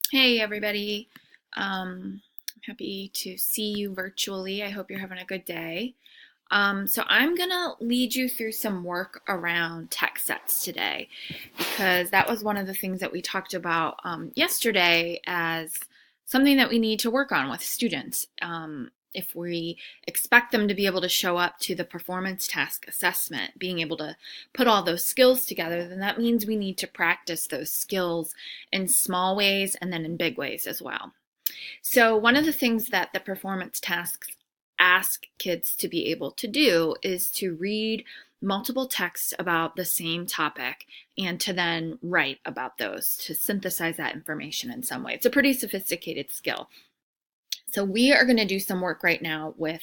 Hey everybody. I'm happy to see you virtually. I hope you're having a good day. So I'm gonna lead you through some work around tech sets today because that was one of the things that we talked about yesterday as something that we need to work on with students. If we expect them to be able to show up to the performance task assessment, being able to put all those skills together, then that means we need to practice those skills in small ways and then in big ways as well. So, one of the things that the performance tasks ask kids to be able to do is to read multiple texts about the same topic and to then write about those, to synthesize that information in some way. It's a pretty sophisticated skill. So, we are going to do some work right now with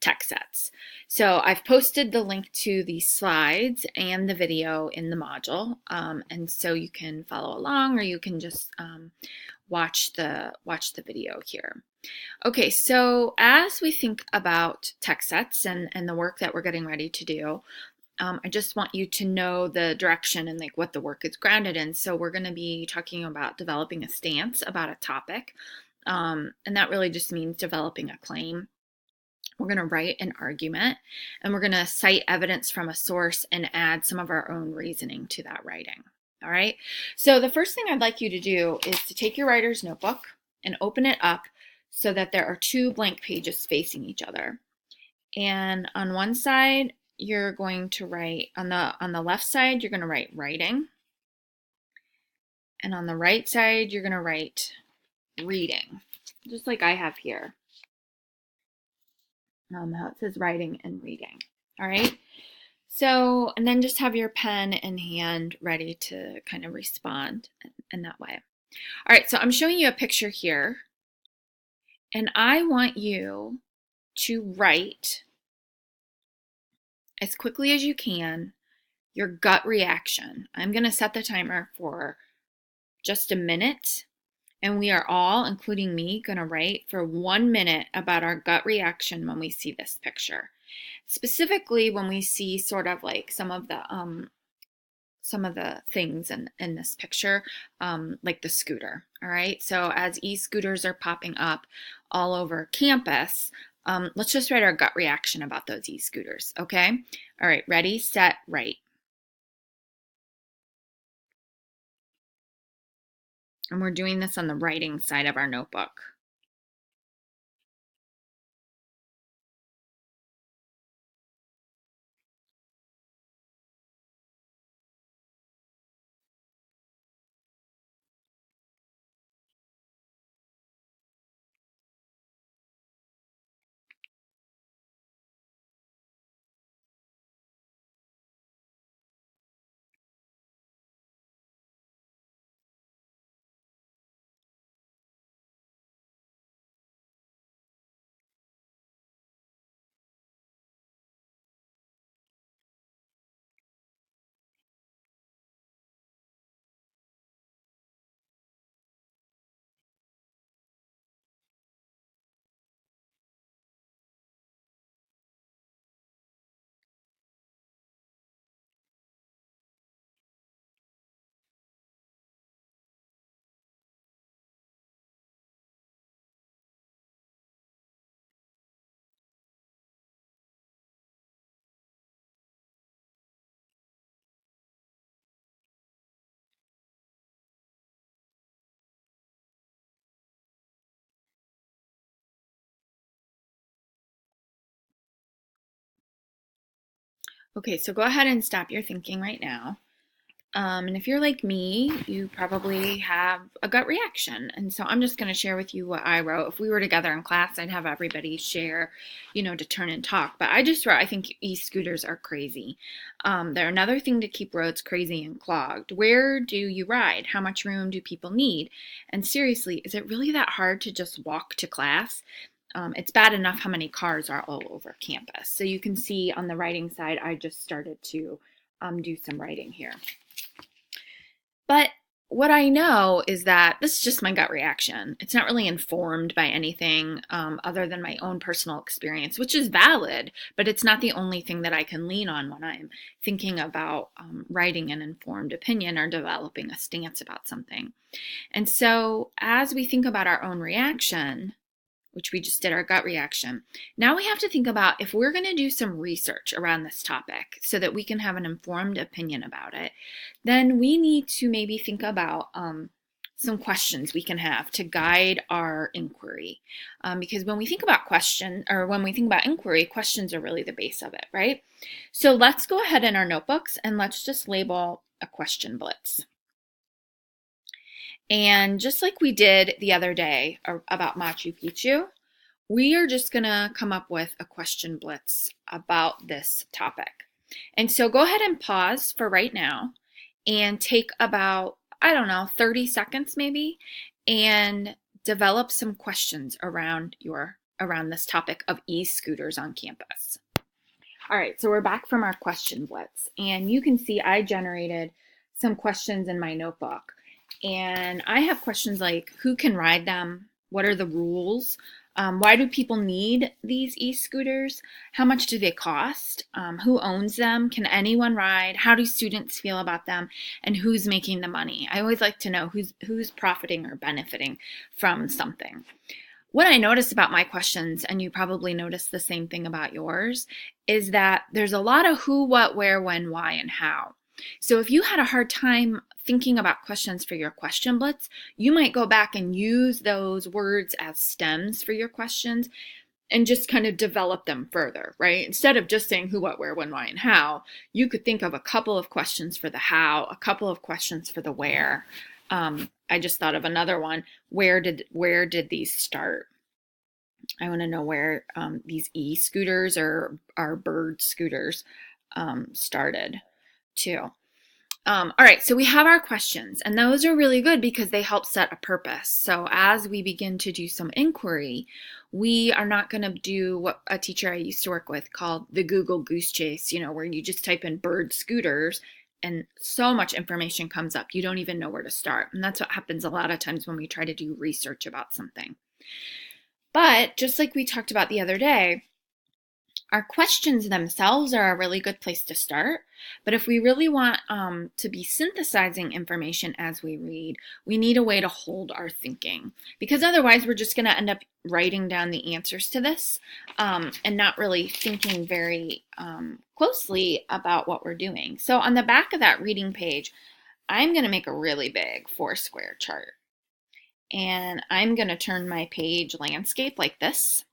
tech sets. So I've posted the link to the slides and the video in the module, and so you can follow along, or you can just watch the video here. Okay, so as we think about tech sets and the work that we're getting ready to do, I just want you to know the direction and like what the work is grounded in. So we're going to be talking about developing a stance about a topic, and that really just means developing a claim. We're going to write an argument, and we're going to cite evidence from a source and add some of our own reasoning to that writing. All right. So the first thing I'd like you to do is to take your writer's notebook and open it up so that there are two blank pages facing each other. And on one side, you're going to write on the left side, you're going to write writing. And on the right side, you're going to write reading, just like I have here. How it says writing and reading. All right. So, and then just have your pen in hand ready to kind of respond in that way. All right, so I'm showing you a picture here, and I want you to write as quickly as you can your gut reaction. I'm going to set the timer for just a minute, and we are all, including me, going to write for 1 minute about our gut reaction when we see this picture. Specifically, when we see sort of like some of the things in this picture, like the scooter. All right. So as e-scooters are popping up all over campus, let's just write our gut reaction about those e-scooters. Okay. All right. Ready, set, write. And we're doing this on the writing side of our notebook. Okay, so go ahead and stop your thinking right now. And if you're like me, you probably have a gut reaction. And so I'm just going to share with you what I wrote. If we were together in class, I'd have everybody share, to turn and talk. But I just wrote, I think e-scooters are crazy. They're another thing to keep roads crazy and clogged. Where do you ride? How much room do people need? And seriously, is it really that hard to just walk to class? It's bad enough how many cars are all over campus. So you can see on the writing side, I just started to do some writing here. But what I know is that this is just my gut reaction. It's not really informed by anything other than my own personal experience, which is valid, but it's not the only thing that I can lean on when I'm thinking about writing an informed opinion or developing a stance about something. And so as we think about our own reaction, which we just did our gut reaction. Now we have to think about if we're going to do some research around this topic so that we can have an informed opinion about it, then we need to maybe think about some questions we can have to guide our inquiry. Because when we think about inquiry, questions are really the base of it, right? So let's go ahead in our notebooks and let's just label a question blitz. And just like we did the other day about Machu Picchu, we are just going to come up with a question blitz about this topic. And so go ahead and pause for right now and take about, 30 seconds maybe, and develop some questions around this topic of e-scooters on campus. All right, so we're back from our question blitz, and you can see I generated some questions in my notebook. And I have questions like, who can ride them? What are the rules? Why do people need these e-scooters? How much do they cost? Who owns them? Can anyone ride? How do students feel about them? And who's making the money? I always like to know who's profiting or benefiting from something. What I notice about my questions, and you probably notice the same thing about yours, is that there's a lot of who, what, where, when, why, and how. So if you had a hard time thinking about questions for your question blitz, you might go back and use those words as stems for your questions and just kind of develop them further, right? Instead of just saying who, what, where, when, why, and how, you could think of a couple of questions for the how, a couple of questions for the where. I just thought of another one. Where did these start? I want to know where these e-scooters or our bird scooters started too. All right, so we have our questions, and those are really good because they help set a purpose. So as we begin to do some inquiry, we are not going to do what a teacher I used to work with called the Google Goose Chase, where you just type in bird scooters and so much information comes up, you don't even know where to start. And that's what happens a lot of times when we try to do research about something. But just like we talked about the other day, our questions themselves are a really good place to start, but if we really want to be synthesizing information as we read, we need a way to hold our thinking, because otherwise we're just going to end up writing down the answers to this and not really thinking very closely about what we're doing. So on the back of that reading page, I'm going to make a really big 4-square chart, and I'm going to turn my page landscape like this.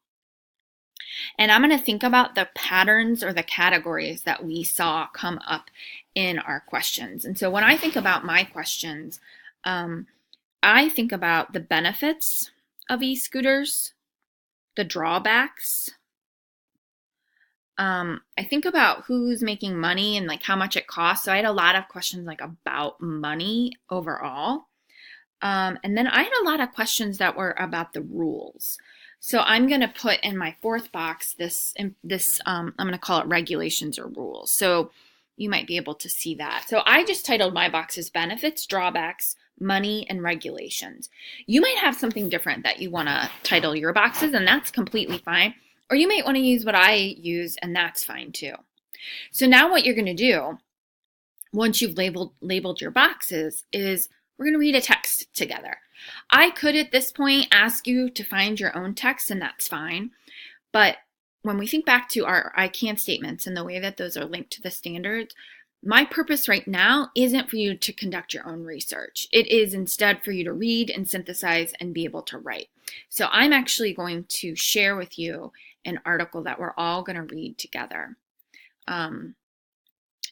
And I'm going to think about the patterns or the categories that we saw come up in our questions. And so when I think about my questions, I think about the benefits of e-scooters, the drawbacks. I think about who's making money and like how much it costs. So I had a lot of questions like about money overall. And then I had a lot of questions that were about the rules. So I'm going to put in my fourth box I'm going to call it regulations or rules. So you might be able to see that. So I just titled my boxes benefits, drawbacks, money, and regulations. You might have something different that you want to title your boxes, and that's completely fine. Or you might want to use what I use, and that's fine too. So now what you're going to do, once you've labeled your boxes, is we're going to read a text together. I could at this point ask you to find your own text, and that's fine. But when we think back to our I can statements and the way that those are linked to the standards, my purpose right now isn't for you to conduct your own research. It is instead for you to read and synthesize and be able to write. So I'm actually going to share with you an article that we're all going to read together. And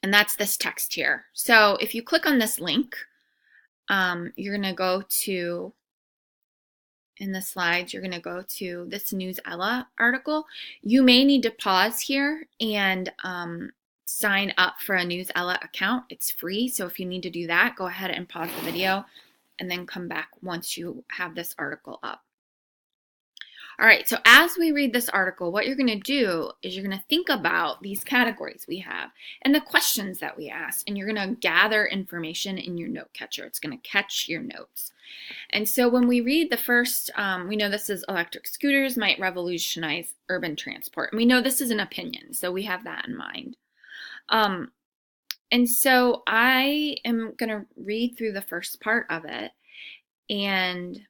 that's this text here. So if you click on this link, you're going to go to, in the slides, you're going to go to this Newsela article. You may need to pause here and sign up for a Newsela account. It's free, so if you need to do that, go ahead and pause the video and then come back once you have this article up. All right, so as we read this article, what you're going to do is you're going to think about these categories we have and the questions that we ask, and you're going to gather information in your note catcher. It's going to catch your notes. And so when we read the first, we know this is electric scooters might revolutionize urban transport. And we know this is an opinion, so we have that in mind. And so I am going to read through the first part of it, and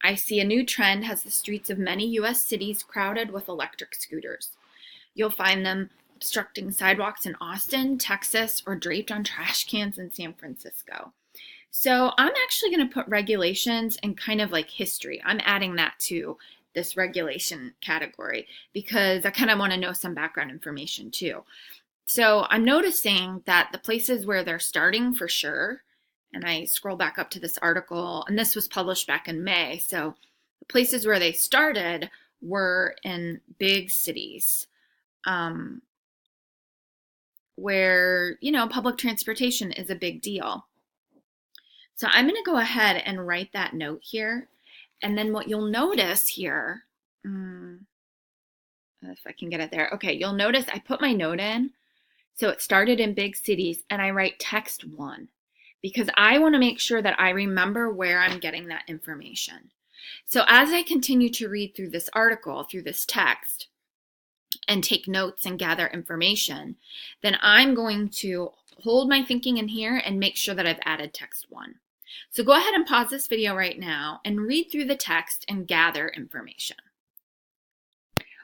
I see a new trend has the streets of many U.S. cities crowded with electric scooters. You'll find them obstructing sidewalks in Austin, Texas, or draped on trash cans in San Francisco. So I'm actually going to put regulations and kind of like history. I'm adding that to this regulation category because I kind of want to know some background information too. So I'm noticing that the places where they're starting for sure, and I scroll back up to this article, and this was published back in May. So the places where they started were in big cities where, public transportation is a big deal. So I'm going to go ahead and write that note here. And then what you'll notice here, if I can get it there. Okay, you'll notice I put my note in. So it started in big cities, and I write text 1. Because I want to make sure that I remember where I'm getting that information. So as I continue to read through this article, through this text, and take notes and gather information, then I'm going to hold my thinking in here and make sure that I've added text 1. So go ahead and pause this video right now and read through the text and gather information.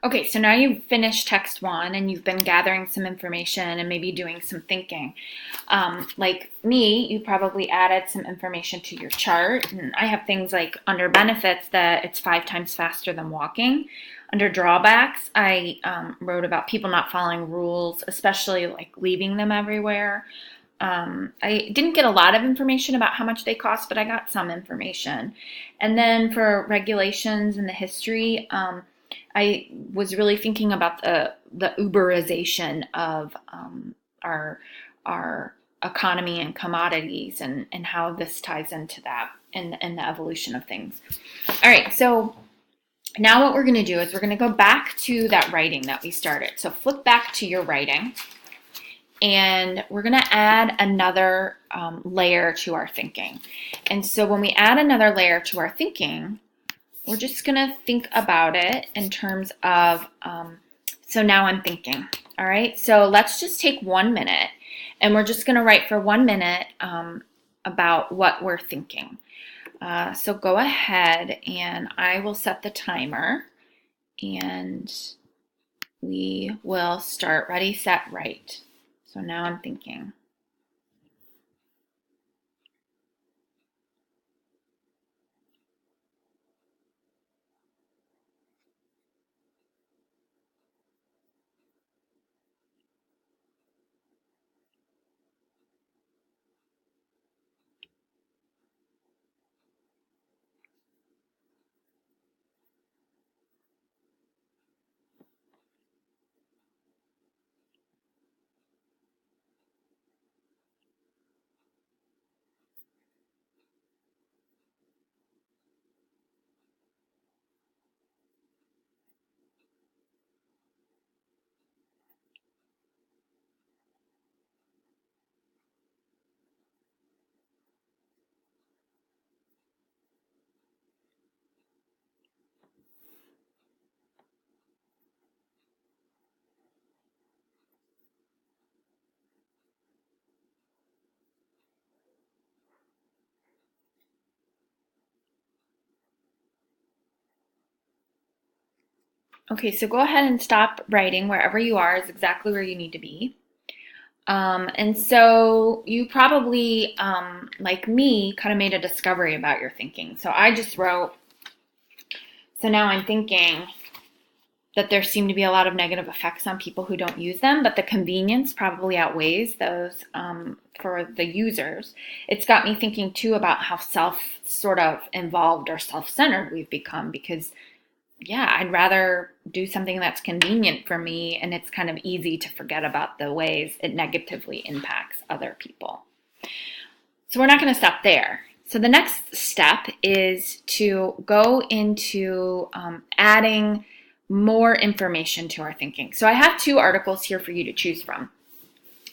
Okay, so now you've finished text 1 and you've been gathering some information and maybe doing some thinking. Like me, you probably added some information to your chart. And I have things like under benefits that it's 5 times faster than walking. Under drawbacks, I wrote about people not following rules, especially like leaving them everywhere. I didn't get a lot of information about how much they cost, but I got some information. And then for regulations and the history, I was really thinking about the Uberization of our economy and commodities and how this ties into that and the evolution of things. All right, so now what we're going to do is we're going to go back to that writing that we started. So flip back to your writing, and we're going to add another layer to our thinking. And so when we add another layer to our thinking, we're just going to think about it in terms of, so now I'm thinking. All right, so let's just take 1 minute, and we're just going to write for 1 minute about what we're thinking. So go ahead, and I will set the timer, and we will start. Ready, set, write. So now I'm thinking. Okay, so go ahead and stop writing. Wherever you are is exactly where you need to be. And so you probably, like me, kind of made a discovery about your thinking. So I just wrote, so now I'm thinking that there seem to be a lot of negative effects on people who don't use them, but the convenience probably outweighs those for the users. It's got me thinking too about how sort of involved or self-centered we've become because yeah, I'd rather do something that's convenient for me, and it's kind of easy to forget about the ways it negatively impacts other people. So we're not going to stop there. So the next step is to go into adding more information to our thinking. So I have two articles here for you to choose from.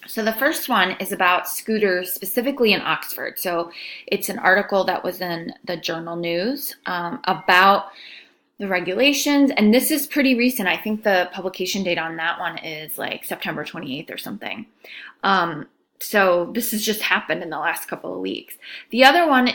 So the first one is about scooters, specifically in Oxford. So it's an article that was in the Journal News about the regulations. And this is pretty recent. I think the publication date on that one is like September 28th or something. So this has just happened in the last couple of weeks. The other one